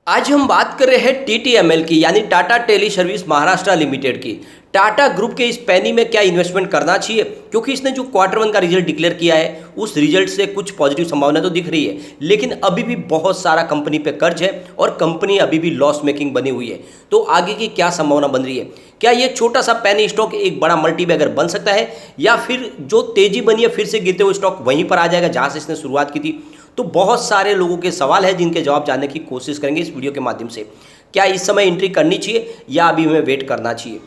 आज हम बात कर रहे हैं टीटीएमएल की यानी Tata tele service Maharashtra limited की। टाटा ग्रुप के इस पैनी में क्या इन्वेस्टमेंट करना चाहिए, क्योंकि इसने जो क्वार्टर 1 का रिजल्ट डिक्लेयर किया है उस रिजल्ट से कुछ पॉजिटिव संभावना तो दिख रही है, लेकिन अभी भी बहुत सारा कंपनी पे कर्ज है और कंपनी अभी भी लॉस मेकिंग बनी हुई है। तो आगे की क्या संभावना बन रही है? क्या ये छोटा सा पैनी स्टॉक एक बड़ा मल्टीबैगर बन सकता है, या फिर जो तेजी बनी है फिर से गिरते हुए स्टॉक वहीं पर आ जाएगा जहां से इसने शुरुआत की थी? तो बहुत सारे लोगों के सवाल है जिनके जवाब जानने की कोशिश करेंगे इस वीडियो के माध्यम से। क्या इस समय एंट्री करनी चाहिए या अभी हमें वेट करना चाहिए?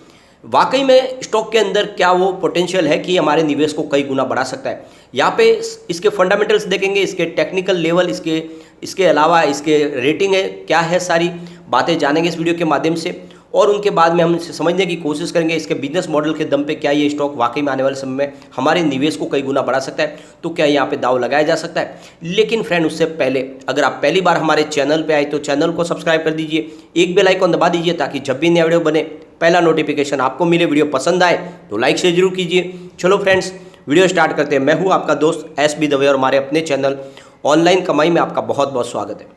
वाकई में स्टॉक के अंदर क्या वो पोटेंशियल है कि हमारे निवेश को कई गुना बढ़ा सकता है? यहाँ पे इसके फंडामेंटल्स देखेंगे, इसके टेक्निकल लेवल, इसके अलावा इसके रेटिंग है क्या है, सारी बातें जानेंगे इस वीडियो के माध्यम से। और उनके बाद में हम इसे समझने की कोशिश करेंगे इसके बिजनेस मॉडल के दम पे क्या ये स्टॉक वाकई में आने वाले समय में हमारे निवेश को कई गुना बढ़ा सकता है, तो क्या यहाँ पे दाव लगाया जा सकता है। लेकिन फ्रेंड, उससे पहले अगर आप पहली बार हमारे चैनल पे आए तो चैनल को सब्सक्राइब कर दीजिए, एक बेल आइकन दबा दीजिए ताकि जब भी नया वीडियो बने पहला नोटिफिकेशन आपको मिले। वीडियो पसंद आए तो लाइक शेयर जरूर कीजिए। चलो फ्रेंड्स, वीडियो स्टार्ट करते हैं। मैं हूँ आपका दोस्त एस बी दवे और हमारे अपने चैनल ऑनलाइन कमाई में आपका बहुत बहुत स्वागत है।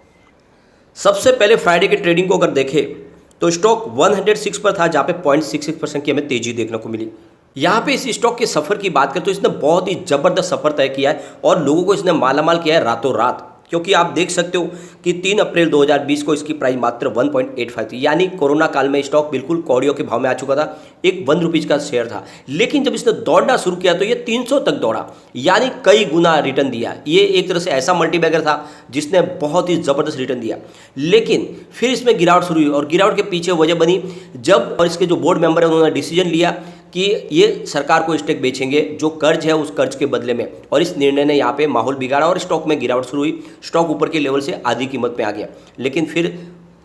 सबसे पहले फ्राइडे के ट्रेडिंग को अगर देखें तो स्टॉक 106 पर था, जहाँ पे 0.66% की हमें तेजी देखने को मिली। यहाँ पे इस स्टॉक के सफ़र की बात करें तो इसने बहुत ही ज़बरदस्त सफ़र तय किया है और लोगों को इसने मालामाल किया है रातों रात। क्योंकि आप देख सकते हो कि 3 अप्रैल 2020 को इसकी प्राइस मात्र 1.85 थी, यानी कोरोना काल में स्टॉक बिल्कुल कौड़ियों के भाव में आ चुका था। एक 1 रुपीज़ का शेयर था, लेकिन जब इसने दौड़ना शुरू किया तो ये 300 तक दौड़ा, यानी कई गुना रिटर्न दिया। ये एक तरह से ऐसा मल्टीबैगर था जिसने बहुत ही ज़बरदस्त रिटर्न दिया। लेकिन फिर इसमें गिरावट शुरू हुई और गिरावट के पीछे वजह बनी जब और इसके जो बोर्ड मेंबर है उन्होंने डिसीजन लिया कि ये सरकार को स्टेक बेचेंगे जो कर्ज है उस कर्ज के बदले में, और इस निर्णय ने यहाँ पे माहौल बिगाड़ा और स्टॉक में गिरावट शुरू हुई। स्टॉक ऊपर के लेवल से आधी कीमत पे आ गया। लेकिन फिर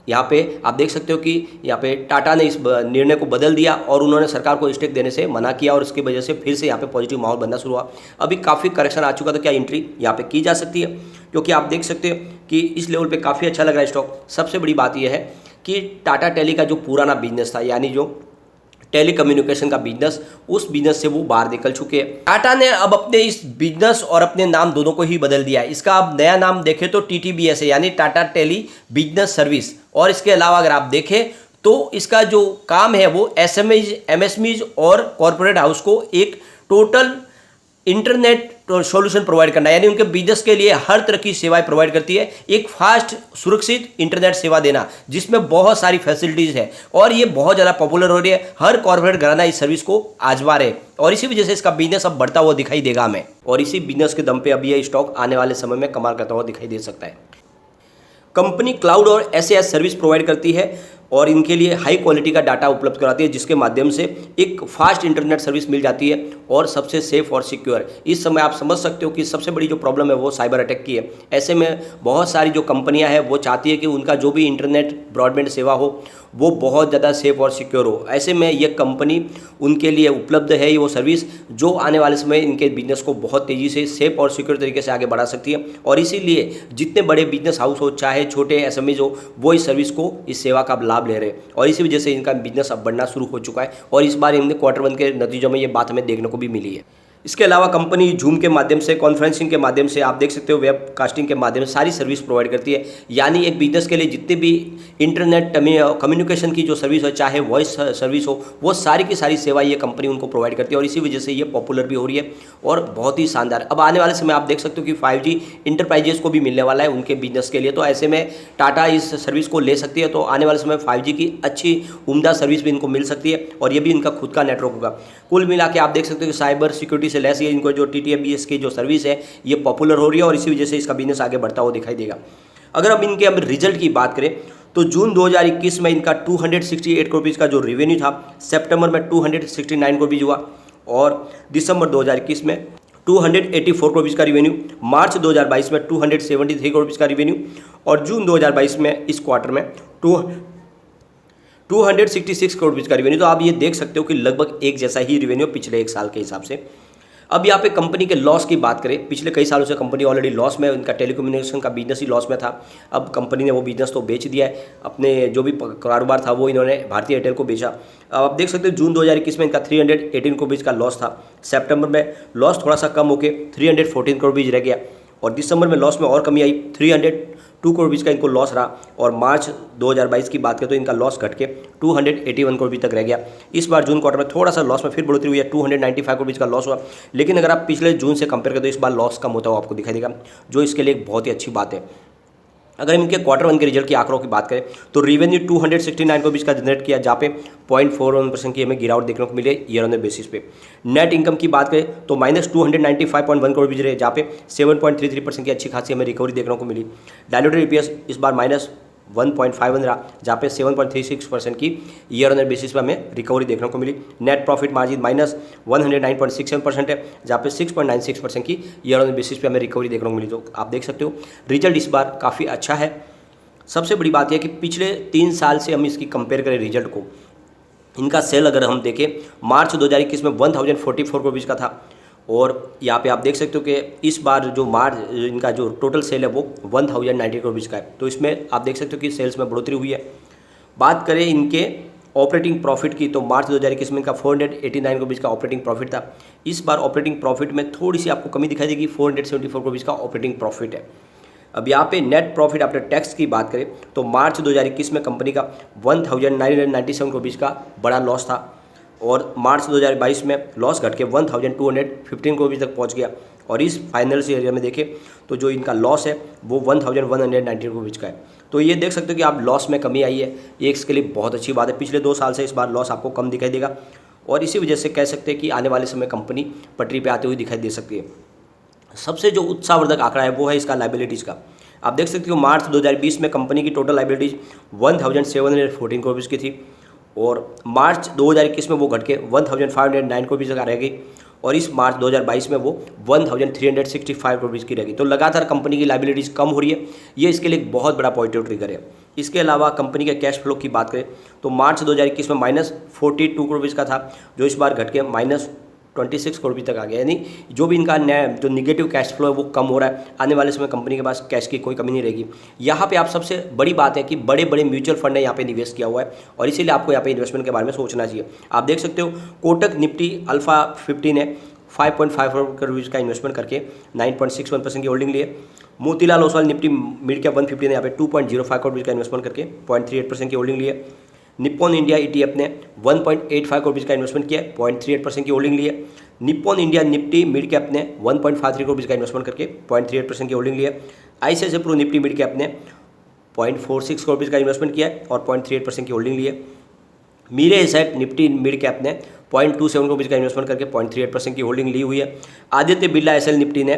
यहाँ पे आप देख सकते हो कि यहाँ पे टाटा ने इस निर्णय को बदल दिया और उन्होंने सरकार को स्टेक देने से मना किया और इसकी वजह से फिर से यहाँ पे पॉजिटिव माहौल बनना शुरू हुआ। अभी काफ़ी करेक्शन आ चुका, तो क्या एंट्री यहाँ पे की जा सकती है? क्योंकि आप देख सकते हो कि इस लेवल पे काफ़ी अच्छा लग रहा है स्टॉक। सबसे बड़ी बात यह है कि टाटा टेली का जो पुराना बिजनेस था, यानी जो टेली कम्युनिकेशन का बिजनेस, उस बिजनेस से वो बाहर निकल चुके हैं। टाटा ने अब अपने इस बिजनेस और अपने नाम दोनों को ही बदल दिया है। इसका अब नया नाम देखें तो TTBS है, यानी टाटा टेली बिजनेस सर्विस। और इसके अलावा अगर आप देखें तो इसका जो काम है वो SMEs, MSMEs और कॉरपोरेट हाउस को एक टोटल इंटरनेट सॉल्यूशन प्रोवाइड करना, यानी उनके बिजनेस के लिए हर तरह की सेवाएं प्रोवाइड करती है। एक फास्ट सुरक्षित इंटरनेट सेवा देना जिसमें बहुत सारी फैसिलिटीज़ है और ये बहुत ज़्यादा पॉपुलर हो रही है। हर कॉर्पोरेट घराना इस सर्विस को आजमा रहे और इसी वजह से इसका बिजनेस अब बढ़ता हुआ दिखाई देगा हमें, और इसी बिजनेस के दम पे अब ये स्टॉक आने वाले समय में कमाल करता हुआ दिखाई दे सकता है। कंपनी क्लाउड और SAS सर्विस प्रोवाइड करती है और इनके लिए हाई क्वालिटी का डाटा उपलब्ध कराती है, जिसके माध्यम से एक फास्ट इंटरनेट सर्विस मिल जाती है और सबसे सेफ और सिक्योर। इस समय आप समझ सकते हो कि सबसे बड़ी जो प्रॉब्लम है वो साइबर अटैक की है। ऐसे में बहुत सारी जो कंपनियां हैं वो चाहती है कि उनका जो भी इंटरनेट ब्रॉडबैंड सेवा हो वो बहुत ज़्यादा सेफ और सिक्योर हो। ऐसे में ये कंपनी उनके लिए उपलब्ध है, ये वो सर्विस जो आने वाले समय इनके बिजनेस को बहुत तेज़ी से सेफ और सिक्योर तरीके से आगे बढ़ा सकती है। और इसीलिए जितने बड़े बिजनेस हाउस हो चाहे छोटे SMEs हो, वो इस सर्विस को, इस सेवा का लाभ ले रहे हैं और इसी वजह से इनका बिजनेस अब बढ़ना शुरू हो चुका है। और इस बार इनके क्वार्टर 1 के नतीजों में ये बात हमें देखने को भी मिली है। इसके अलावा कंपनी जूम के माध्यम से, कॉन्फ्रेंसिंग के माध्यम से, आप देख सकते हो वेब कास्टिंग के माध्यम से सारी सर्विस प्रोवाइड करती है। यानी एक बिजनेस के लिए जितने भी इंटरनेट कम्युनिकेशन की जो सर्विस हो, चाहे वॉइस सर्विस हो, वो सारी की सारी सेवा ये कंपनी उनको प्रोवाइड करती है और इसी वजह से ये पॉपुलर भी हो रही है और बहुत ही शानदार। अब आने वाले समय आप देख सकते हो कि 5G इंटरप्राइजेस को भी मिलने वाला है उनके बिजनेस के लिए, तो ऐसे में टाटा इस सर्विस को ले सकती है। तो आने वाले समय 5G की अच्छी उम्दा सर्विस भी इनको मिल सकती है और ये भी इनका खुद का नेटवर्क होगा। कुल मिला के आप देख सकते हो कि साइबर सिक्योरिटी से लेस ये इनको जो TTBS की जो सर्विस है ये पॉपुलर हो रही है और इसी वजह से इसका बिजनेस आगे बढ़ता हुआ दिखाई देगा। अगर अब इनके अब रिजल्ट की बात करें तो जून 2021 में इनका 268 करोड़ रुपीज़ का जो रेवेन्यू था, सितंबर में 269 करोड़ रुपीज़ हुआ और दिसंबर 2021 में 284 करोड़ रुपीज़ का रेवेन्यू, मार्च 2022 में 273 करोड़ रुपीज़ का रेवेन्यू और जून 2022 में इस क्वार्टर में 266 करोड़ रुपीज़ का रेवेन्यू। तो आप ये देख सकते हो कि लगभग एक जैसा ही रेवेन्यू पिछले एक साल के हिसाब से। अब यहाँ पे कंपनी के लॉस की बात करें, पिछले कई सालों से कंपनी ऑलरेडी लॉस में, इनका टेलीकम्युनिकेशन का बिजनेस ही लॉस में था। अब कंपनी ने वो बिजनेस तो बेच दिया है, अपने जो भी कारोबार था वो इन्होंने भारतीय एयरटेल को बेचा। अब आप देख सकते हो जून 2021 में इनका 318 करोड़ रुपीज़ का लॉस था। सितंबर में लॉस थोड़ा सा कम होकर 314 करोड़ रुपीज़ रह गया और दिसंबर में लॉस में और कमी आई, करोड़ रुपीज़ का इनको लॉस रहा। और मार्च 2022 की बात करें तो इनका लॉस घट के 281 करोड़ रुपये तक रह गया। इस बार जून क्वार्टर में थोड़ा सा लॉस में फिर बढ़ोतरी हुई है, 295 करोड़ रुपीज़ का लॉस हुआ। लेकिन अगर आप पिछले जून से कंपेयर करें तो इस बार लॉस कम होता हुआ आपको दिखाई देगा, जो इसके लिए एक बहुत ही अच्छी बात है। अगर हम इनके क्वार्टर वन के रिजल्ट के आंकड़ों की बात करें तो रेवेन्यू 269 करोड़ का जनरेट किया, जहाँ पे 0.41% की हमें गिरावट देखने को मिले ईयर ऑन ईयर बेसिस पे। नेट इनकम की बात करें तो -295.1 करोड़ रहे, जहाँ पे 7.33% की अच्छी खासी हमें रिकवरी देखने को मिली। डायलूटेड ईपीएस इस बार -1.51 रहा, जहाँ पे 7.36% की ईयर ऑन ईयर बेसिस पर हमें रिकवरी देखने को मिली। नेट प्रॉफिट मार्जिन -109.67% है, जहाँ पे 6.96% की ईयर ऑन ईयर बेसिस पे हमें रिकवरी देखने को मिली। तो आप देख सकते हो रिजल्ट इस बार काफ़ी अच्छा है। सबसे बड़ी बात यह कि पिछले 3 साल से हम इसकी कंपेयर करें रिजल्ट को, इनका सेल अगर हम देखें मार्च 2021 में 1044 करोड़ रुपीज़ का था, और यहाँ पे आप देख सकते हो कि इस बार जो मार्च इनका जो टोटल सेल है वो 1090 करोड़ रुपीज़ का है। तो इसमें आप देख सकते हो कि सेल्स में बढ़ोतरी हुई है। बात करें इनके ऑपरेटिंग प्रॉफिट की तो मार्च 2021 में इनका 489 करोड़ रुपीज़ का ऑपरेटिंग प्रॉफिट था। इस बार ऑपरेटिंग प्रॉफिट में थोड़ी सी आपको कमी दिखाई देगी, 474 करोड़ रुपीज़ का ऑपरेटिंग प्रॉफिट है। अब यहाँ पे नेट प्रॉफिट आफ्टर टैक्स की बात करें तो मार्च 2021 में कंपनी का 1997 करोड़ रुपीज़ का बड़ा लॉस था, और मार्च 2022 में लॉस घट के 1215 करोड़ रुपीज़ तक पहुँच गया। और इस फाइनल से एरिया में देखें तो जो इनका लॉस है वो 1190 करोड़ रुपीज़ का है। तो ये देख सकते हो कि आप लॉस में कमी आई है, ये इसके लिए बहुत अच्छी बात है। पिछले 2 साल से इस बार लॉस आपको कम दिखाई देगा, और इसी वजह से कह सकते हैं कि आने वाले समय कंपनी पटरी पे आते हुए दिखाई दे सकती है। सबसे जो उत्साहवर्धक आंकड़ा है वो है इसका लाइबिलिटीज़ का। आप देख सकते हो मार्च 2020 में कंपनी की टोटल लाइबिलिटीज़ 1714 करोड़ रुपीज़ की थी, और मार्च 2021 में वो घट के 1509 करोड़ रुपीज़ रह गई, और इस मार्च 2022 में वो 1365 करोड़ रुपीज़ की रहेगी। तो लगातार कंपनी की लाइबिलिटीज़ कम हो रही है, ये इसके लिए एक बहुत बड़ा पॉजिटिव ट्रिगर है। इसके अलावा कंपनी के कैश फ्लो की बात करें तो मार्च 2021 में -42 करोड़ रुपीज़ का था, जो इस बार घट के -26 करोड़ रुपये तक आ गया। यानी जो भी इनका जो निगेटिव कैश फ्लो है वो कम हो रहा है। आने वाले समय कंपनी के पास कैश की कोई कमी नहीं रहेगी। यहाँ पे आप सबसे बड़ी बात है कि बड़े बड़े म्यूचुअल फंड ने यहाँ पे निवेश किया हुआ है, और इसीलिए आपको यहाँ पे इन्वेस्टमेंट के बारे में सोचना चाहिए। आप देख सकते हो कोटक निफ्टी अल्फा 50 ने 5.5 करोड़ रुपीज़ का इन्वेस्टमेंट करके 9.61% की होल्डिंग लिए। Motilal Oswal Nifty mid cap 150 ने यहाँ पे 2.05 करोड़ रुपीज़ का इन्वेस्टमेंट करके 0.38% की होल्डिंग लिए। निप्पॉन इंडिया ETF ने 1.85 करोड़ रुपीज़ का इन्वेस्टमेंट किया, 0.38% की होल्डिंग लिए। Nippon India Nifty mid cap ने 1.53 करोड़ रुपीज़ का इन्वेस्टमेंट करके 0.38% की होल्डिंग लिए। ICICI Pru nifty mid cap ने 0.46 करोड़ रुपीज़ का इन्वेस्टमेंट किया और 0.38% की होल्डिंग लिए। मीरे एसेट निफ्टी मिड कैप ने 0.27 करोड़ रुपीज़ का इन्वेस्टमेंट करके 0.38% की होल्डिंग ली हुई है। आदित्य बिरला SL निफ्टी ने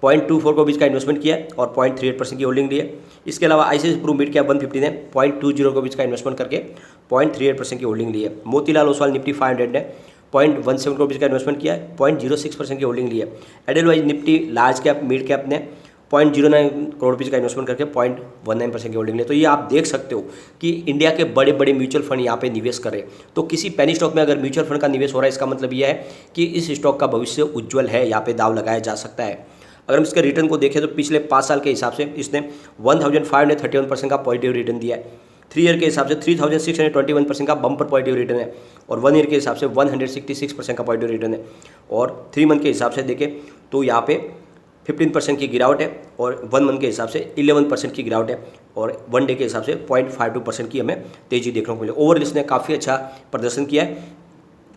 0.24 करोड़ रुपीज़ का इन्वेस्टमेंट किया और 0.38% की होल्डिंग ली है। इसके अलावा ICICI प्रू मिड कैप 150 ने 0.20 करोड़ रुपीज़ का इन्वेस्टमेंट करके 0.38% की होल्डिंग ली है। मोतीलाल ओसवाल निफ्टी 500 ने 0.17 करोड़ रुपीज़ का इन्वेस्टमेंट किया है, 0.06% की होल्डिंग ली है। Edelweiss Nifty large cap mid cap ने 0.09 करोड़ रुपीज़ का इन्वेस्टमेंट करके 0.19% की होल्डिंग ली। तो ये आप देख सकते हो कि इंडिया के बड़े बड़े म्यूचुअल फंड यहाँ पे निवेश कर रहे हैं। तो किसी पेनी स्टॉक में अगर म्यूचुअल फंड का निवेश हो रहा है, इसका मतलब यह है कि इस स्टॉक का भविष्य उज्ज्वल है, यहाँ पे दाव लगाया जा सकता है। अगर हम इसके रिटर्न को देखें तो पिछले 5 साल के हिसाब से इसने 1531% का पॉजिटिव रिटर्न दिया है। 3 ईयर के हिसाब से 3621% का बम्पर पॉजिटिव रिटर्न है, और 1 ईयर के हिसाब से 166% का पॉजिटिव रिटर्न है, और 3 मंथ के हिसाब से देखें तो यहाँ पे 15% की गिरावट है, और 1 मंथ के हिसाब से 11% की गिरावट है, और 1 डे के हिसाब से 0.52% की हमें तेज़ी देखने को मिली। ओवरऑल इसने काफ़ी अच्छा प्रदर्शन किया है,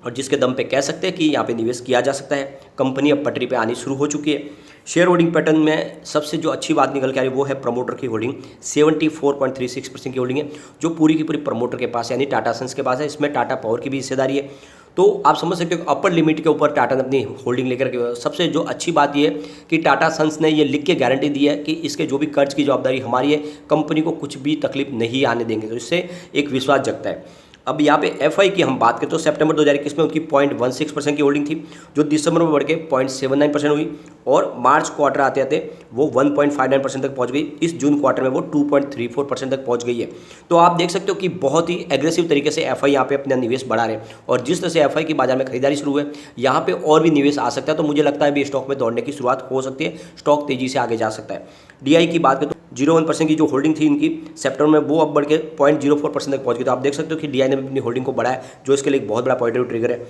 और जिसके दम पे कह सकते हैं कि यहाँ पे निवेश किया जा सकता है। कंपनी अब पटरी पे आनी शुरू हो चुकी है। शेयर होल्डिंग पैटर्न में सबसे जो अच्छी बात निकल के आ रही है वो है प्रमोटर की होल्डिंग। 74.36% की होल्डिंग है, जो पूरी की पूरी प्रमोटर के पास है, यानी टाटा सन्स के पास है। इसमें टाटा पावर की भी हिस्सेदारी है। तो आप समझ सकते हो अपर लिमिट के ऊपर टाटा ने अपनी होल्डिंग लेकर के। सबसे जो अच्छी बात ये है कि टाटा सन्स ने ये लिख के गारंटी दी है कि इसके जो भी कर्ज की जवाबदारी हमारी है, कंपनी को कुछ भी तकलीफ नहीं आने देंगे। तो इससे एक विश्वास जगता है। अब यहाँ पे FI की हम बात करें तो सितंबर 2021 में उनकी 0.16% की होल्डिंग थी, जो दिसंबर में बढ़ के 0.79% हुई, और मार्च क्वार्टर आते आते वो 1.59% तक पहुँच गई। इस जून क्वार्टर में वो 2.34% तक पहुँच गई है। तो आप देख सकते हो कि बहुत ही एग्रेसिव तरीके से FI यहाँ पे अपना निवेश बढ़ा रहे हैं, और जिस तरह से FI की बाजार में खरीदारी शुरू है, यहाँ पे और भी निवेश आ सकता है। तो मुझे लगता है भी स्टॉक में दौड़ने की शुरुआत हो सकती है, स्टॉक तेजी से आगे जा सकता है। DI की बात करें तो 0.1% की जो होल्डिंग थी इनकी सितंबर में, वो अब बढ़ के 0.04% तक पहुँच गई। तो आप देख सकते हो कि DI ने अपनी होल्डिंग को बढ़ाया, जो इसके लिए एक बहुत बड़ा पॉजिटिव ट्रिगर है।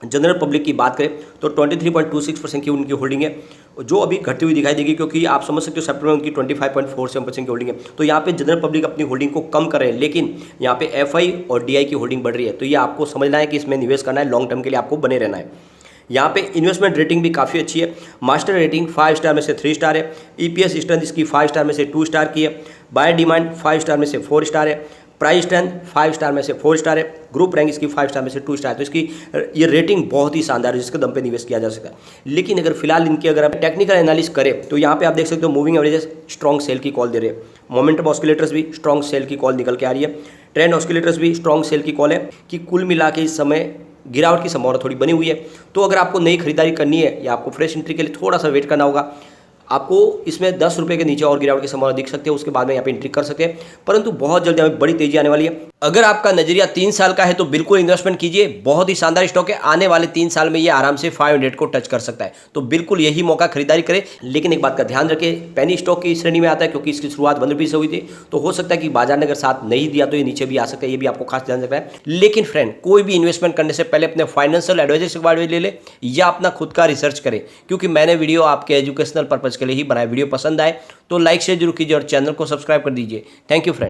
जनरल पब्लिक की बात करें तो 23.26% की उनकी होल्डिंग है, जो अभी घटती हुई दिखाई देगी, क्योंकि आप समझ सकते हो सितंबर में उनकी 25.47% की होल्डिंग है। तो यहाँ पे जनरल पब्लिक अपनी होल्डिंग को कम कर रहे हैं, लेकिन यहाँ पे एफआई और डीआई की होल्डिंग बढ़ रही है। तो ये आपको समझना है कि इसमें निवेश करना है, लॉन्ग टर्म के लिए आपको बने रहना है। यहाँ पे इन्वेस्टमेंट रेटिंग भी काफ़ी अच्छी है। मास्टर रेटिंग 5 स्टार में से 3 स्टार है। ईपीएस स्ट्रेंथ इसकी 5 स्टार में से 2 स्टार की है। बायर डिमांड 5 स्टार में से 4 स्टार है। प्राइस स्ट्रेंथ 5 स्टार में से 4 स्टार है। ग्रुप रैंक इसकी 5 स्टार में से 2 स्टार है। तो इसकी ये रेटिंग बहुत ही शानदार है, जिसके दम पे निवेश किया जा सकता है। लेकिन अगर फिलहाल इनकी अगर आप टेक्निकल एनालिसिस करें तो यहाँ पे आप देख सकते हो मूविंग एवरेजेस स्ट्रॉन्ग सेल की कॉल दे रहे हैं। मोमेंटम ऑस्किलेटर्स भी स्ट्रॉन्ग सेल की कॉल निकल के आ रही है। ट्रेंड ऑस्किलेटर्स भी स्ट्रॉन्ग सेल की कॉल है कि कुल मिला के इस समय गिरावट की संभावना थोड़ी बनी हुई है। तो अगर आपको नई खरीदारी करनी है या आपको फ्रेश एंट्री के लिए थोड़ा सा वेट करना होगा, आपको इसमें 10 रुपये के नीचे और गिरावट की संभावना दिख सकती है, उसके बाद में यहाँ पे एंट्री कर सकते हैं। परंतु बहुत जल्दी हमें बड़ी तेजी आने वाली है। अगर आपका नजरिया 3 साल का है तो बिल्कुल इन्वेस्टमेंट कीजिए, बहुत ही शानदार स्टॉक है। आने वाले 3 साल में ये आराम से 500 को टच कर सकता है, तो बिल्कुल यही मौका खरीदारी करें। लेकिन एक बात का ध्यान रखें, पेनी स्टॉक की श्रेणी में आता है, क्योंकि इसकी शुरुआत 1 रुपये से हुई थी। तो हो सकता है कि बाजार ने अगर साथ नहीं दिया तो ये नीचे भी आ सकता है, ये भी आपको खास ध्यान रखना है। लेकिन फ्रेंड, कोई भी इन्वेस्टमेंट करने से पहले अपने फाइनेंशियल एडवाइजर से बारे में ले ले या अपना खुद का रिसर्च करें, क्योंकि मैंने वीडियो आपके एजुकेशनल पर्पज के लिए ही बनाया। वीडियो पसंद आए तो लाइक शेयर जरूर कीजिए और चैनल को सब्सक्राइब कर दीजिए। Thank you friend.